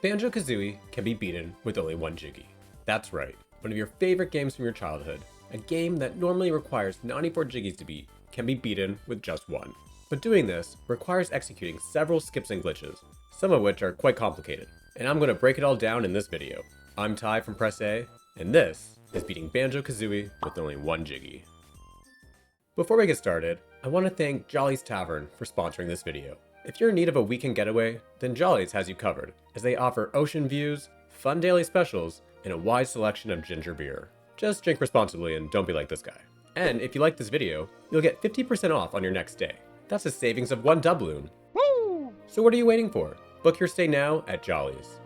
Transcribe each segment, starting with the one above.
Banjo Kazooie can be beaten with only one Jiggy. That's right, one of your favorite games from your childhood, a game that normally requires 94 Jiggies to beat, can be beaten with just one. But doing this requires executing several skips and glitches, some of which are quite complicated, and I'm going to break it all down in this video. I'm Ty from Press A, and this is beating Banjo Kazooie with only one Jiggy. Before we get started, I want to thank Jolly's Tavern for sponsoring this video. If you're in need of a weekend getaway, then Jolly's has you covered, as they offer ocean views, fun daily specials, and a wide selection of ginger beer. Just drink responsibly and don't be like this guy. And if you like this video, you'll get 50% off on your next stay. That's a savings of one doubloon. Woo! So what are you waiting for? Book your stay now at Jolly's.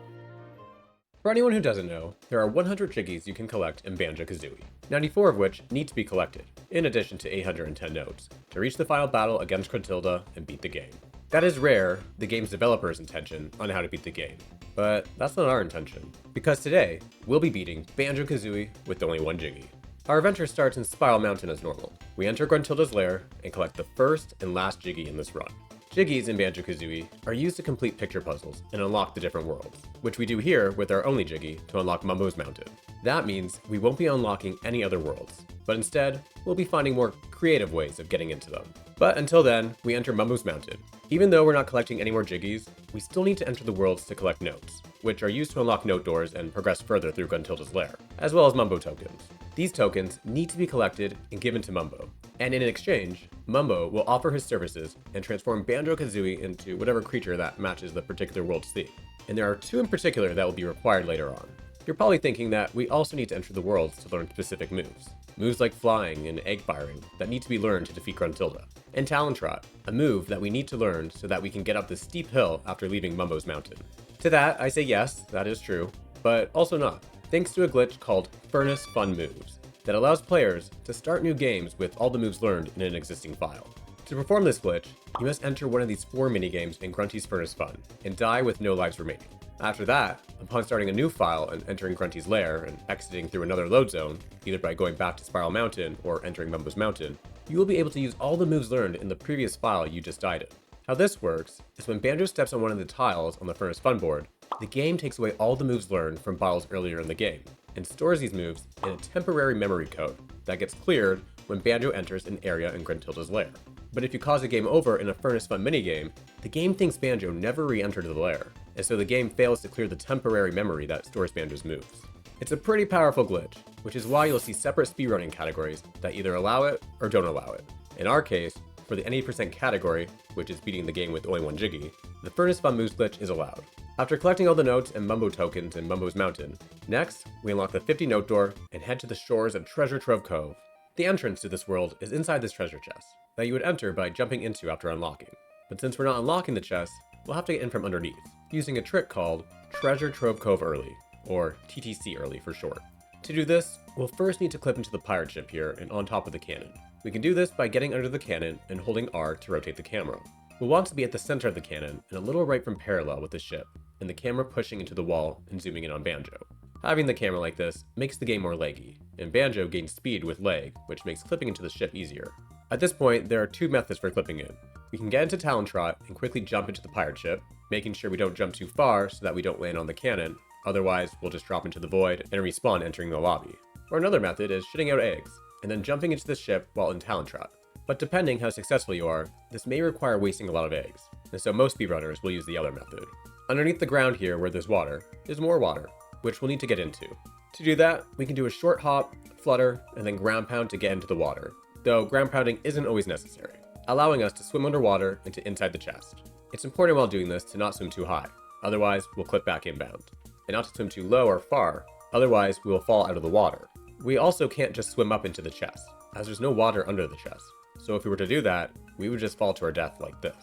For anyone who doesn't know, there are 100 Jiggies you can collect in Banjo Kazooie, 94 of which need to be collected, in addition to 810 notes, to reach the final battle against Clotilda and beat the game. That is rare, the game's developer's intention on how to beat the game, but that's not our intention, because today, we'll be beating Banjo Kazooie with only one Jiggy. Our adventure starts in Spiral Mountain as normal. We enter Gruntilda's lair and collect the first and last Jiggy in this run. Jiggies in Banjo Kazooie are used to complete picture puzzles and unlock the different worlds, which we do here with our only Jiggy to unlock Mumbo's Mountain. That means we won't be unlocking any other worlds, but instead, we'll be finding more creative ways of getting into them. But until then, we enter Mumbo's Mountain. Even though we're not collecting any more Jiggies, we still need to enter the worlds to collect notes, which are used to unlock note doors and progress further through Gruntilda's lair, as well as Mumbo tokens. These tokens need to be collected and given to Mumbo, and in exchange, Mumbo will offer his services and transform Banjo Kazooie into whatever creature that matches the particular world's theme. And there are two in particular that will be required later on. You're probably thinking that we also need to enter the worlds to learn specific moves. Moves like flying and egg firing that need to be learned to defeat Gruntilda. And Talon Trot, a move that we need to learn so that we can get up this steep hill after leaving Mumbo's Mountain. To that, I say yes, that is true, but also not, thanks to a glitch called Furnace Fun Moves that allows players to start new games with all the moves learned in an existing file. To perform this glitch, you must enter one of these 4 minigames in Grunty's Furnace Fun and die with no lives remaining. After that, upon starting a new file and entering Grunty's lair and exiting through another load zone, either by going back to Spiral Mountain or entering Mumbo's Mountain, you will be able to use all the moves learned in the previous file you just died in. How this works is when Banjo steps on one of the tiles on the Furnace Fun board, the game takes away all the moves learned from battles earlier in the game, and stores these moves in a temporary memory code that gets cleared when Banjo enters an area in Gruntilda's lair. But if you cause a game over in a Furnace Fun minigame, the game thinks Banjo never re-entered the lair, and so the game fails to clear the temporary memory that stores Banjo's moves. It's a pretty powerful glitch, which is why you'll see separate speedrunning categories that either allow it or don't allow it. In our case, for the 80% category, which is beating the game with only one Jiggy, the Furnace Fun Moves glitch is allowed. After collecting all the notes and Mumbo tokens in Mumbo's Mountain, next, we unlock the 50 note door and head to the shores of Treasure Trove Cove. The entrance to this world is inside this treasure chest, that you would enter by jumping into after unlocking. But since we're not unlocking the chest, we'll have to get in from underneath, using a trick called Treasure Trove Cove Early, or TTC Early for short. To do this, we'll first need to clip into the pirate ship here and on top of the cannon. We can do this by getting under the cannon and holding R to rotate the camera. We'll want to be at the center of the cannon and a little right from parallel with the ship, and the camera pushing into the wall and zooming in on Banjo. Having the camera like this makes the game more laggy, and Banjo gains speed with lag, which makes clipping into the ship easier. At this point, there are 2 methods for clipping in. We can get into Talon Trot and quickly jump into the pirate ship, making sure we don't jump too far so that we don't land on the cannon, otherwise we'll just drop into the void and respawn entering the lobby. Or another method is shitting out eggs, and then jumping into the ship while in Talon Trot. But depending how successful you are, this may require wasting a lot of eggs, and so most speedrunners will use the other method. Underneath the ground here where there's water, is more water, which we'll need to get into. To do that, we can do a short hop, flutter, and then ground pound to get into the water, though ground pounding isn't always necessary, allowing us to swim underwater into inside the chest. It's important while doing this to not swim too high, otherwise we'll clip back inbound, and not to swim too low or far, otherwise we will fall out of the water. We also can't just swim up into the chest, as there's no water under the chest, so if we were to do that, we would just fall to our death like this.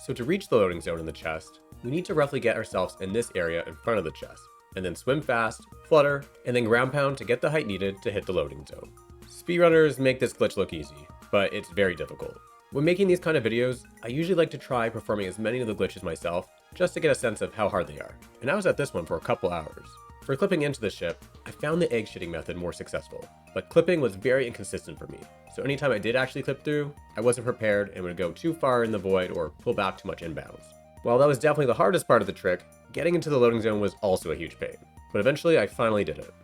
So to reach the loading zone in the chest, we need to roughly get ourselves in this area in front of the chest, and then swim fast, flutter, and then ground pound to get the height needed to hit the loading zone. Speedrunners make this glitch look easy, but it's very difficult. When making these kind of videos, I usually like to try performing as many of the glitches myself, just to get a sense of how hard they are, and I was at this one for a couple hours. For clipping into the ship, I found the egg shitting method more successful, but clipping was very inconsistent for me, so anytime I did actually clip through, I wasn't prepared and would go too far in the void or pull back too much inbounds. While that was definitely the hardest part of the trick, getting into the loading zone was also a huge pain, but eventually I finally did it.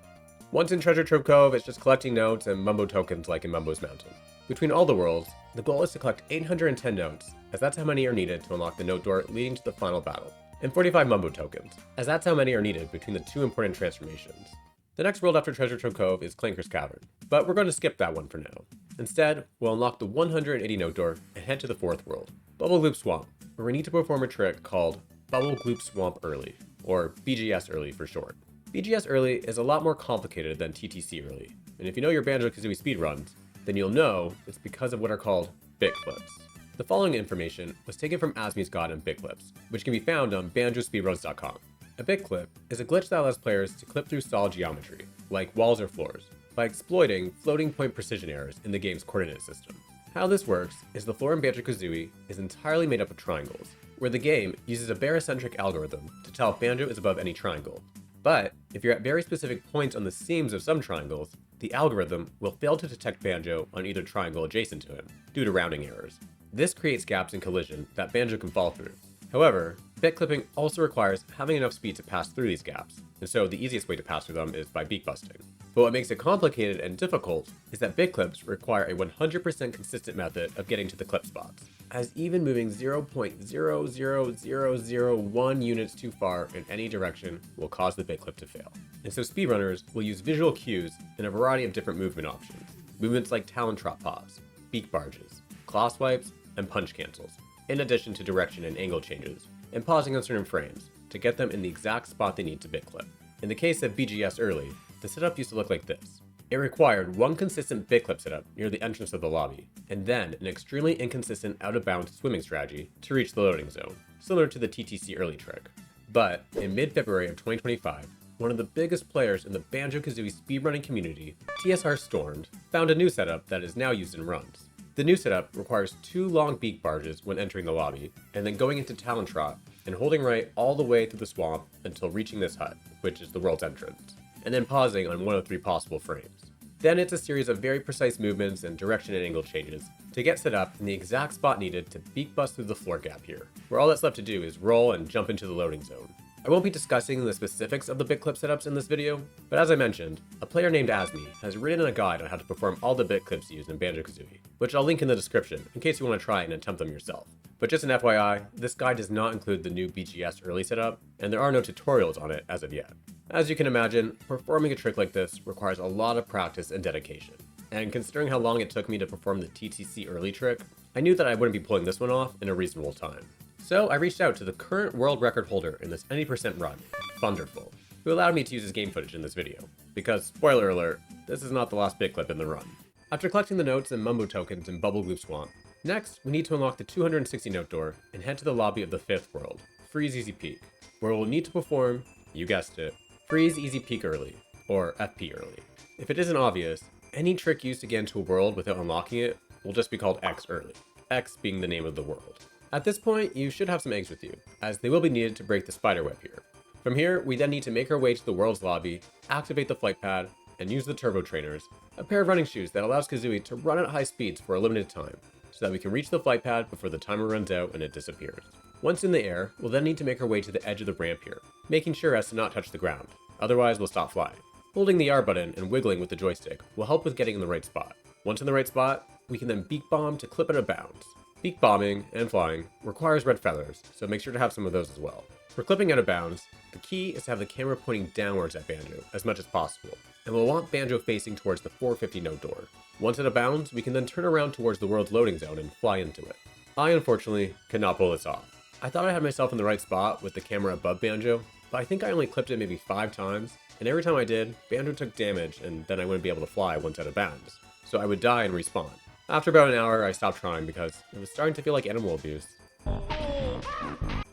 Once in Treasure Trove Cove, it's just collecting notes and Mumbo tokens like in Mumbo's Mountain. Between all the worlds, the goal is to collect 810 notes, as that's how many are needed to unlock the note door leading to the final battle, and 45 Mumbo tokens, as that's how many are needed between the two important transformations. The next world after Treasure Trove Cove is Clanker's Cavern, but we're going to skip that one for now. Instead, we'll unlock the 180 note door and head to the fourth world, Bubble Gloop Swamp, where we need to perform a trick called Bubble Gloop Swamp Early, or BGS Early for short. BGS Early is a lot more complicated than TTC Early, and if you know your Banjo Kazooie speedruns, then you'll know it's because of what are called bit clips. The following information was taken from Asmi's Guide on bit clips, which can be found on banjospeedruns.com. A bit clip is a glitch that allows players to clip through solid geometry, like walls or floors, by exploiting floating point precision errors in the game's coordinate system. How this works is the floor in Banjo Kazooie is entirely made up of triangles, where the game uses a barycentric algorithm to tell if Banjo is above any triangle. But if you're at very specific points on the seams of some triangles, the algorithm will fail to detect Banjo on either triangle adjacent to him, due to rounding errors. This creates gaps in collision that Banjo can fall through. However, bit clipping also requires having enough speed to pass through these gaps, and so the easiest way to pass through them is by beak busting. But what makes it complicated and difficult is that bit clips require a 100% consistent method of getting to the clip spots, as even moving 0.00001 units too far in any direction will cause the bit clip to fail. And so speedrunners will use visual cues in a variety of different movement options. Movements like talon trot pause, beak barges, claw swipes, and punch cancels, in addition to direction and angle changes, and pausing on certain frames to get them in the exact spot they need to bit clip. In the case of BGS Early, the setup used to look like this. It required one consistent bit clip setup near the entrance of the lobby, and then an extremely inconsistent out-of-bounds swimming strategy to reach the loading zone, similar to the TTC Early trick. But in mid-February of 2025, one of the biggest players in the Banjo Kazooie speedrunning community, TSR Stormed, found a new setup that is now used in runs. The new setup requires 2 long beak barges when entering the lobby, and then going into Talon Trot and holding right all the way through the swamp until reaching this hut, which is the world's entrance, and then pausing on one of 3 possible frames. Then it's a series of very precise movements and direction and angle changes to get set up in the exact spot needed to beak bust through the floor gap here, where all that's left to do is roll and jump into the loading zone. I won't be discussing the specifics of the bit clip setups in this video, but as I mentioned, a player named Asmi has written a guide on how to perform all the bit clips used in Banjo Kazooie, which I'll link in the description in case you want to try and attempt them yourself. But just an FYI, this guide does not include the new BGS Early setup, and there are no tutorials on it as of yet. As you can imagine, performing a trick like this requires a lot of practice and dedication, and considering how long it took me to perform the TTC Early trick, I knew that I wouldn't be pulling this one off in a reasonable time. So I reached out to the current world record holder in this any percent run, Funderful, who allowed me to use his game footage in this video, because, spoiler alert, this is not the last bit clip in the run. After collecting the notes and Mumbo tokens in Bubble Gloop Swamp, next we need to unlock the 260 note door and head to the lobby of the 5th world, Freeze Easy Peak, where we'll need to perform, you guessed it, Freeze Easy Peak Early, or FP Early. If it isn't obvious, any trick used to get into a world without unlocking it will just be called X Early, X being the name of the world. At this point, you should have some eggs with you, as they will be needed to break the spider web here. From here, we then need to make our way to the world's lobby, activate the flight pad, and use the turbo trainers, a pair of running shoes that allows Kazooie to run at high speeds for a limited time, so that we can reach the flight pad before the timer runs out and it disappears. Once in the air, we'll then need to make our way to the edge of the ramp here, making sure as to not touch the ground, otherwise we'll stop flying. Holding the R button and wiggling with the joystick will help with getting in the right spot. Once in the right spot, we can then beak bomb to clip out of bounds. Beak bombing and flying requires red feathers, so make sure to have some of those as well. For clipping out of bounds, the key is to have the camera pointing downwards at Banjo as much as possible, and we'll want Banjo facing towards the 450 note door. Once out of bounds, we can then turn around towards the world's loading zone and fly into it. I unfortunately cannot pull this off. I thought I had myself in the right spot with the camera above Banjo, but I think I only clipped it maybe 5 times, and every time I did, Banjo took damage and then I wouldn't be able to fly once out of bounds, so I would die and respawn. After about an hour, I stopped trying because it was starting to feel like animal abuse.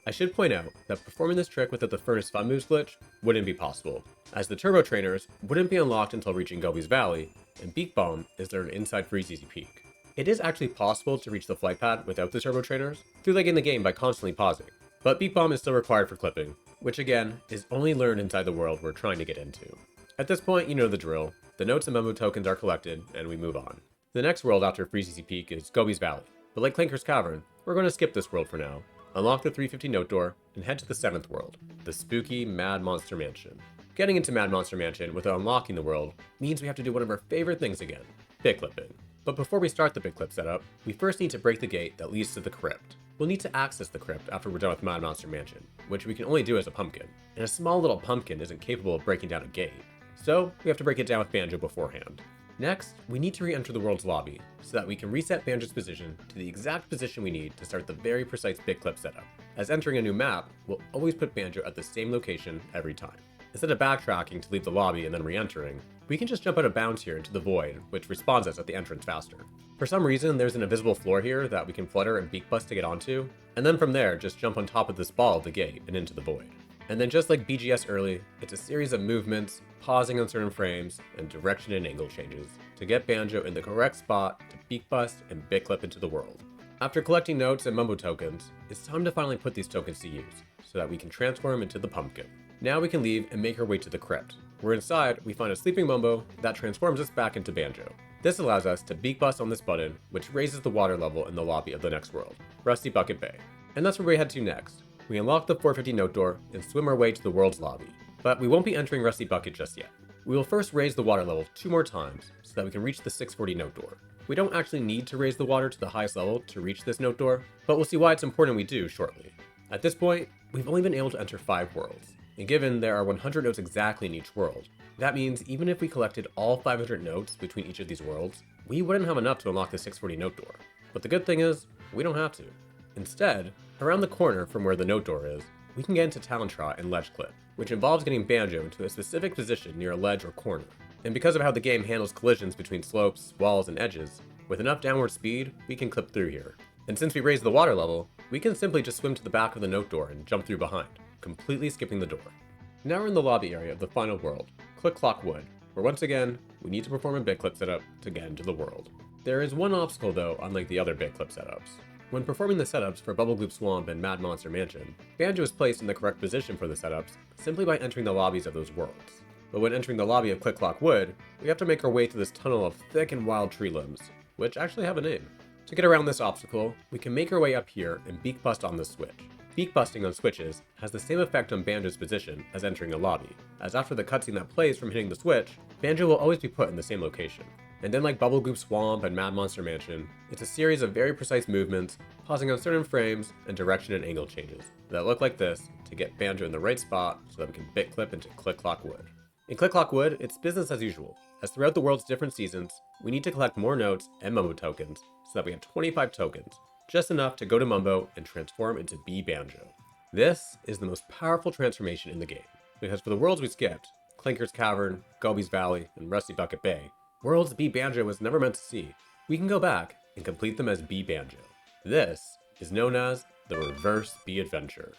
I should point out that performing this trick without the Furnace Fun Moves glitch wouldn't be possible, as the turbo trainers wouldn't be unlocked until reaching Gobi's Valley, and Beak Bomb is learned inside Freeze Easy Peak. It is actually possible to reach the flight pad without the turbo trainers, through lagging the game by constantly pausing, But Beak Bomb is still required for clipping, which again, is only learned inside the world we're trying to get into. At this point, you know the drill. The notes and memo tokens are collected, and we move on. The next world after Freezeezy Peak is Gobi's Valley, but like Clanker's Cavern, we're going to skip this world for now, unlock the 350 note door, and head to the 7th world, the spooky Mad Monster Mansion. Getting into Mad Monster Mansion without unlocking the world means we have to do one of our favorite things again, bit clipping. But before we start the bit clip setup, we first need to break the gate that leads to the crypt. We'll need to access the crypt after we're done with Mad Monster Mansion, which we can only do as a pumpkin, and a small little pumpkin isn't capable of breaking down a gate, so we have to break it down with Banjo beforehand. Next, we need to re-enter the world's lobby, so that we can reset Banjo's position to the exact position we need to start the very precise bit clip setup, as entering a new map will always put Banjo at the same location every time. Instead of backtracking to leave the lobby and then re-entering, we can just jump out of bounds here into the void, which respawns us at the entrance faster. For some reason, there's an invisible floor here that we can flutter and beak bust to get onto, and then from there, just jump on top of this ball of the gate and into the void. And then just like BGS early, it's a series of movements, pausing on certain frames, and direction and angle changes to get Banjo in the correct spot to beak bust and bit clip into the world. After collecting notes and mumbo tokens, it's time to finally put these tokens to use, so that we can transform into the pumpkin. Now we can leave and make our way to the crypt, where inside we find a sleeping Mumbo that transforms us back into Banjo. This allows us to beak bust on this button, which raises the water level in the lobby of the next world, Rusty Bucket Bay. And that's where we head to next. We unlock the 450 note door and swim our way to the world's lobby. But we won't be entering Rusty Bucket just yet. We will first raise the water level 2 more times so that we can reach the 640 note door. We don't actually need to raise the water to the highest level to reach this note door, but we'll see why it's important we do shortly. At this point, we've only been able to enter 5 worlds. And given there are 100 notes exactly in each world, that means even if we collected all 500 notes between each of these worlds, we wouldn't have enough to unlock the 640 note door. But the good thing is, we don't have to. Instead, around the corner from where the note door is, we can get into Talent Trot and Ledge Clip, which involves getting Banjo into a specific position near a ledge or corner. And because of how the game handles collisions between slopes, walls, and edges, with enough downward speed, we can clip through here. And since we raised the water level, we can simply just swim to the back of the note door and jump through behind, completely skipping the door. Now we're in the lobby area of the final world, Click Clock Wood, where once again, we need to perform a bit clip setup to get into the world. There is one obstacle though, unlike the other bit clip setups. When performing the setups for Bubble Gloop Swamp and Mad Monster Mansion, Banjo is placed in the correct position for the setups simply by entering the lobbies of those worlds. But when entering the lobby of Click Clock Wood, we have to make our way through this tunnel of thick and wild tree limbs, which actually have a name. To get around this obstacle, we can make our way up here and beak bust on the switch. Beak busting on switches has the same effect on Banjo's position as entering a lobby, as after the cutscene that plays from hitting the switch, Banjo will always be put in the same location. And then like Bubble Goop Swamp and Mad Monster Mansion, it's a series of very precise movements, pausing on certain frames, and direction and angle changes that look like this to get Banjo in the right spot so that we can bit clip into Click Clock Wood. In Click Clock Wood, it's business as usual, as throughout the world's different seasons, we need to collect more notes and Mumbo tokens so that we have 25 tokens, just enough to go to Mumbo and transform into B Banjo. This is the most powerful transformation in the game, because for the worlds we skipped, Clanker's Cavern, Gobi's Valley, and Rusty Bucket Bay, worlds B Banjo was never meant to see, we can go back and complete them as B Banjo. This is known as the Reverse B Adventure.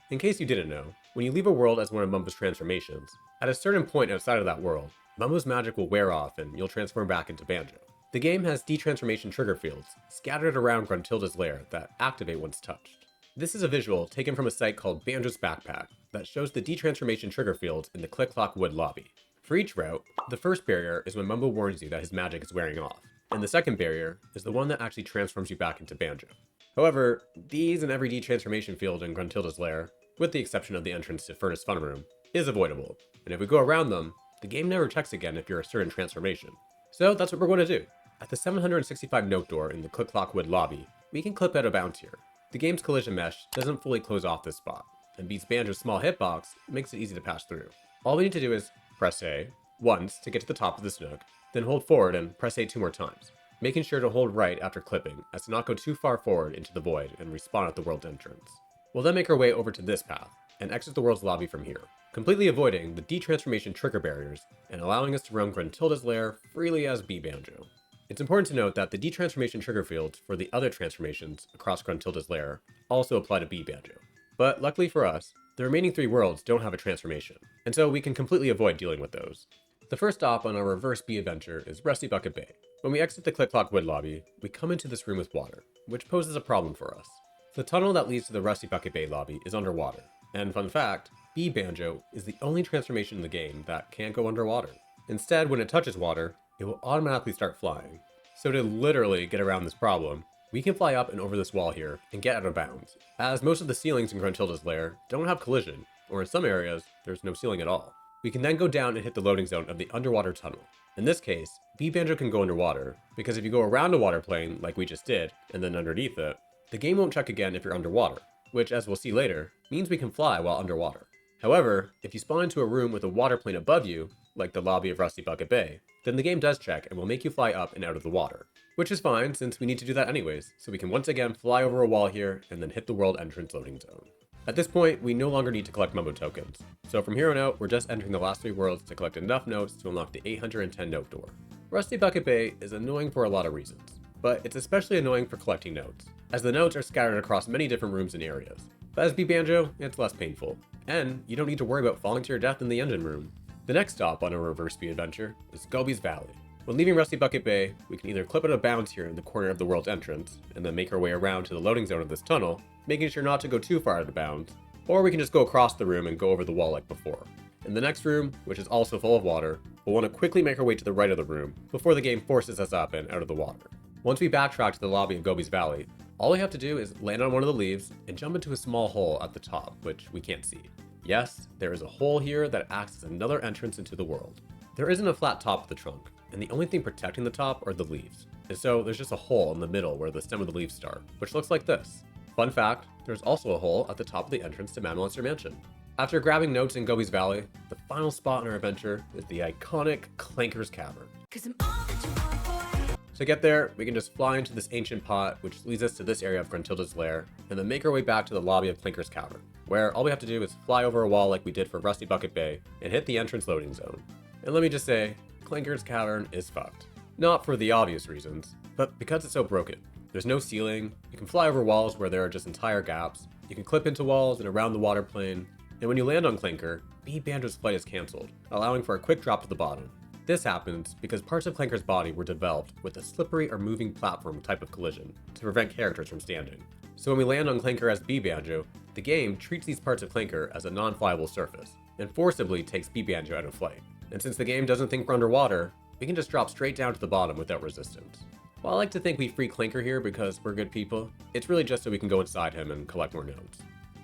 In case you didn't know, when you leave a world as one of Mumbo's transformations, at a certain point outside of that world, Mumbo's magic will wear off and you'll transform back into Banjo. The game has detransformation trigger fields scattered around Gruntilda's lair that activate once touched. This is a visual taken from a site called Banjo's Backpack that shows the detransformation trigger fields in the Click Clock Wood lobby. For each route, the first barrier is when Mumbo warns you that his magic is wearing off, and the second barrier is the one that actually transforms you back into Banjo. However, these and every detransformation field in Gruntilda's lair, with the exception of the entrance to Furnace Fun Room, is avoidable, and if we go around them, the game never checks again if you're a certain transformation. So that's what we're going to do. At the 765 note door in the Click Clock Wood lobby, we can clip out of bounds here. The game's collision mesh doesn't fully close off this spot, and beats Banjo's small hitbox makes it easy to pass through. All we need to do is press A once to get to the top of this nook, then hold forward and press A 2 more times, making sure to hold right after clipping as to not go too far forward into the void and respawn at the world's entrance. We'll then make our way over to this path and exit the world's lobby from here, completely avoiding the detransformation trigger barriers and allowing us to roam Gruntilda's lair freely as B Banjo. It's important to note that the detransformation trigger fields for the other transformations across Gruntilda's lair also apply to B Banjo. But luckily for us, the remaining 3 worlds don't have a transformation, and so we can completely avoid dealing with those. The first stop on our reverse B adventure is Rusty Bucket Bay. When we exit the Click Clock Wood lobby, we come into this room with water, which poses a problem for us. The tunnel that leads to the Rusty Bucket Bay lobby is underwater, and fun fact, B Banjo is the only transformation in the game that can't go underwater. Instead, when it touches water, it will automatically start flying. So to literally get around this problem, we can fly up and over this wall here and get out of bounds, as most of the ceilings in Gruntilda's lair don't have collision, or in some areas, there's no ceiling at all. We can then go down and hit the loading zone of the underwater tunnel. In this case, B Banjo can go underwater, because if you go around a water plane like we just did, and then underneath it, the game won't check again if you're underwater, which as we'll see later, means we can fly while underwater. However, if you spawn into a room with a water plane above you, like the lobby of Rusty Bucket Bay, then the game does check and will make you fly up and out of the water. Which is fine, since we need to do that anyways, so we can once again fly over a wall here and then hit the world entrance loading zone. At this point, we no longer need to collect Mumbo tokens, so from here on out, we're just entering the last 3 worlds to collect enough notes to unlock the 810 note door. Rusty Bucket Bay is annoying for a lot of reasons, but it's especially annoying for collecting notes, as the notes are scattered across many different rooms and areas. But as B Banjo, it's less painful, and you don't need to worry about falling to your death in the engine room. The next stop on our reverse speed adventure is Gobi's Valley. When leaving Rusty Bucket Bay, we can either clip out of bounds here in the corner of the world's entrance, and then make our way around to the loading zone of this tunnel, making sure not to go too far out of bounds, or we can just go across the room and go over the wall like before. In the next room, which is also full of water, we'll want to quickly make our way to the right of the room before the game forces us up and out of the water. Once we backtrack to the lobby of Gobi's Valley, all we have to do is land on one of the leaves and jump into a small hole at the top, which we can't see. Yes, there is a hole here that acts as another entrance into the world. There isn't a flat top of the trunk, and the only thing protecting the top are the leaves. And so there's just a hole in the middle where the stem of the leaves start, which looks like this. Fun fact, there's also a hole at the top of the entrance to Mad Monster Mansion. After grabbing notes in Gobi's Valley, the final spot in our adventure is the iconic Clanker's Cavern. To get there, we can just fly into this ancient pot, which leads us to this area of Gruntilda's lair, and then make our way back to the lobby of Clanker's Cavern, where all we have to do is fly over a wall like we did for Rusty Bucket Bay, and hit the entrance loading zone. And let me just say, Clanker's Cavern is fucked. Not for the obvious reasons, but because it's so broken. There's no ceiling, you can fly over walls where there are just entire gaps, you can clip into walls and around the water plane, and when you land on Clanker, B Banjo's flight is cancelled, allowing for a quick drop to the bottom. This happens because parts of Clanker's body were developed with a slippery or moving platform type of collision to prevent characters from standing. So when we land on Clanker as B Banjo, the game treats these parts of Clanker as a non-flyable surface, and forcibly takes B Banjo out of flight. And since the game doesn't think we're underwater, we can just drop straight down to the bottom without resistance. While I like to think we free Clanker here because we're good people, it's really just so we can go inside him and collect more notes.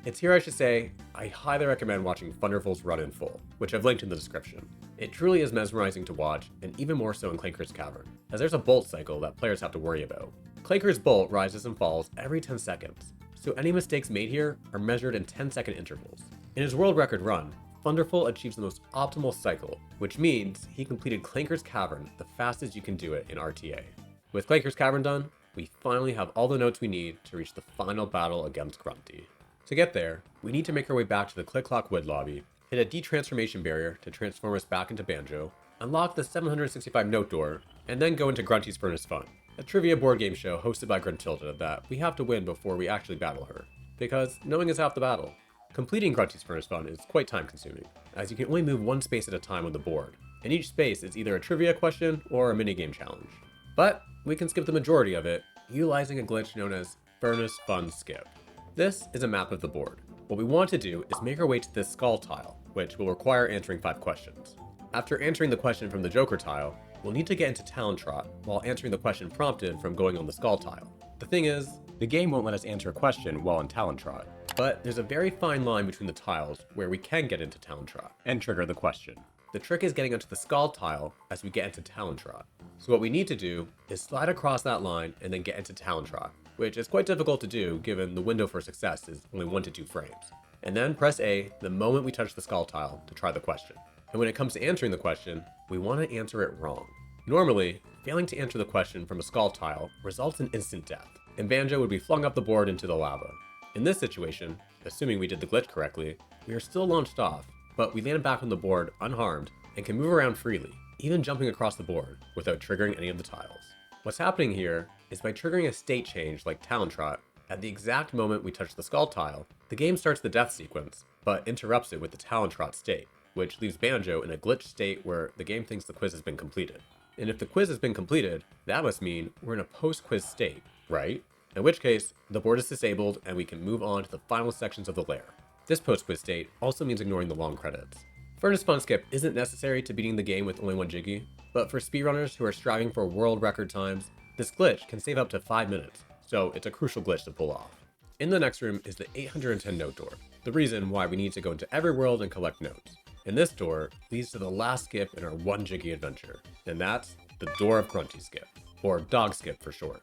It's here I should say, I highly recommend watching Funderful's run in full, which I've linked in the description. It truly is mesmerizing to watch, and even more so in Clanker's Cavern, as there's a bolt cycle that players have to worry about. Clanker's bolt rises and falls every 10 seconds, so any mistakes made here are measured in 10-second intervals. In his world record run, Funderful achieves the most optimal cycle, which means he completed Clanker's Cavern the fastest you can do it in RTA. With Clanker's Cavern done, we finally have all the notes we need to reach the final battle against Grunty. To get there, we need to make our way back to the Click-Clock Wood lobby, hit a detransformation barrier to transform us back into Banjo, unlock the 765 note door, and then go into Grunty's Furnace Fun, a trivia board game show hosted by Gruntilda that we have to win before we actually battle her, because knowing is half the battle. Completing Grunty's Furnace Fun is quite time consuming, as you can only move one space at a time on the board, and each space is either a trivia question or a minigame challenge. But we can skip the majority of it, utilizing a glitch known as Furnace Fun Skip. This is a map of the board. What we want to do is make our way to this skull tile, which will require answering 5 questions. After answering the question from the Joker tile, we'll need to get into Talon Trot while answering the question prompted from going on the skull tile. The thing is, the game won't let us answer a question while in Talon Trot, but there's a very fine line between the tiles where we can get into Talon Trot and trigger the question. The trick is getting onto the skull tile as we get into Talon Trot. So what we need to do is slide across that line and then get into Talon Trot, which is quite difficult to do given the window for success is only 1 to 2 frames. And then press A the moment we touch the skull tile to try the question. And when it comes to answering the question, we want to answer it wrong. Normally, failing to answer the question from a skull tile results in instant death, and Banjo would be flung up the board into the lava. In this situation, assuming we did the glitch correctly, we are still launched off, but we land back on the board unharmed and can move around freely, even jumping across the board without triggering any of the tiles. What's happening here is by triggering a state change like Talon Trot, at the exact moment we touch the skull tile, the game starts the death sequence, but interrupts it with the Talon Trot state, which leaves Banjo in a glitched state where the game thinks the quiz has been completed. And if the quiz has been completed, that must mean we're in a post-quiz state, right? in which case the board is disabled and we can move on to the final sections of the lair. This post-quiz state also means ignoring the long credits. Furnace Fun Skip isn't necessary to beating the game with only 1 Jiggy, but for speedrunners who are striving for world record times, this glitch can save up to 5 minutes, so it's a crucial glitch to pull off. In the next room is the 810 note door, the reason why we need to go into every world and collect notes. And this door leads to the last skip in our 1 Jiggy adventure, and that's the Door of Grunty Skip, or Dog Skip for short.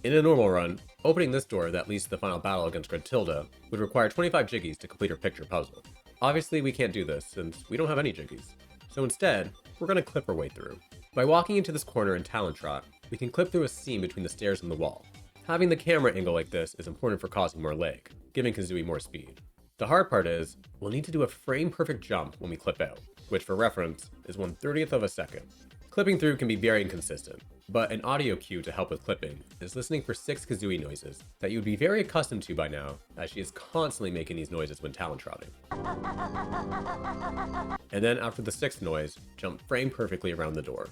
In a normal run, opening this door that leads to the final battle against Gruntilda would require 25 Jiggies to complete our picture puzzle. Obviously we can't do this since we don't have any Jiggies, so instead, we're going to clip our way through. By walking into this corner in Talon Trot, we can clip through a seam between the stairs and the wall. Having the camera angle like this is important for causing more lag, giving Kazooie more speed. The hard part is, we'll need to do a frame-perfect jump when we clip out, which for reference is 1/30th of a second. Clipping through can be very inconsistent, but an audio cue to help with clipping is listening for 6 Kazooie noises that you would be very accustomed to by now, as she is constantly making these noises when talon trotting. And then after the 6th noise, jump frame perfectly around the door.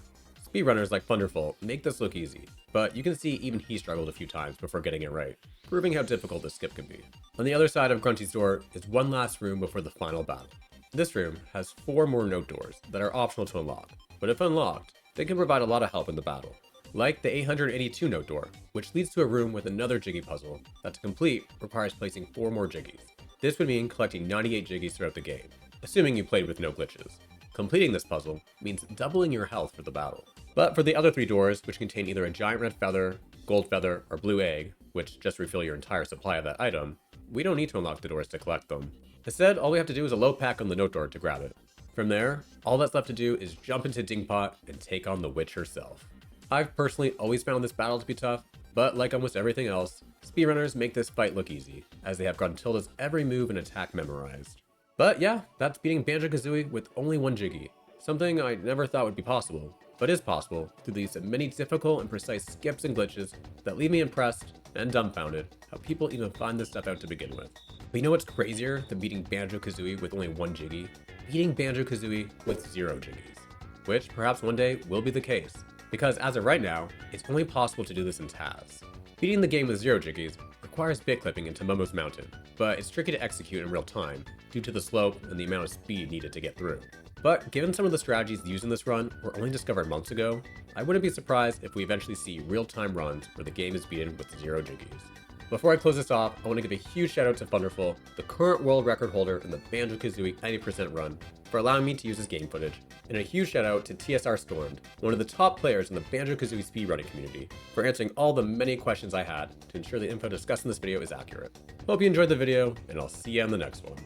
Speedrunners like Funderful make this look easy, but you can see even he struggled a few times before getting it right, proving how difficult this skip can be. On the other side of Grunty's door is one last room before the final battle. This room has 4 more note doors that are optional to unlock, but if unlocked, they can provide a lot of help in the battle. Like the 882 note door, which leads to a room with another Jiggy puzzle that to complete requires placing 4 more Jiggies. This would mean collecting 98 Jiggies throughout the game, assuming you played with no glitches. Completing this puzzle means doubling your health for the battle. But for the other 3 doors, which contain either a giant red feather, gold feather, or blue egg, which just refill your entire supply of that item, we don't need to unlock the doors to collect them. Instead, all we have to do is a low pack on the note door to grab it. From there, all that's left to do is jump into Dingpot and take on the witch herself. I've personally always found this battle to be tough, but like almost everything else, speedrunners make this fight look easy, as they have Gruntilda's every move and attack memorized. But yeah, that's beating Banjo Kazooie with only 1 Jiggy, something I never thought would be possible, but is possible through these many difficult and precise skips and glitches that leave me impressed and dumbfounded how people even find this stuff out to begin with. But you know what's crazier than beating Banjo Kazooie with only 1 Jiggy? Beating Banjo Kazooie with 0 Jiggies, which perhaps one day will be the case, because as of right now, it's only possible to do this in TAS. Beating the game with 0 Jiggies requires bit clipping into Momo's Mountain, but it's tricky to execute in real time due to the slope and the amount of speed needed to get through. But given some of the strategies used in this run were only discovered months ago, I wouldn't be surprised if we eventually see real-time runs where the game is beaten with 0 Jiggies. Before I close this off, I want to give a huge shout out to Funderful, the current world record holder in the Banjo Kazooie 90% run, for allowing me to use his game footage, and a huge shout out to TSR Stormed, one of the top players in the Banjo Kazooie speedrunning community, for answering all the many questions I had to ensure the info discussed in this video is accurate. Hope you enjoyed the video, and I'll see you on the next one.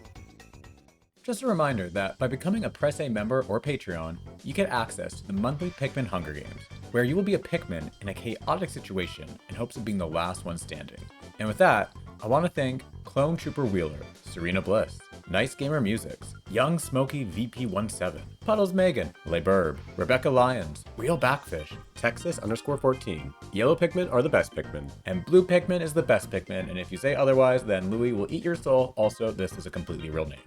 Just a reminder that by becoming a Press A member or Patreon, you get access to the monthly Pikmin Hunger Games, where you will be a Pikmin in a chaotic situation in hopes of being the last one standing. And with that, I want to thank Clone Trooper Wheeler, Serena Bliss, Nice Gamer Musics, Young Smoky VP17, Puddles Megan, LeBurb, Rebecca Lyons, Real Backfish, Texas_14, Yellow Pikmin are the best Pikmin, and Blue Pikmin is the best Pikmin, and if you say otherwise, then Louie will eat your soul. Also, this is a completely real name.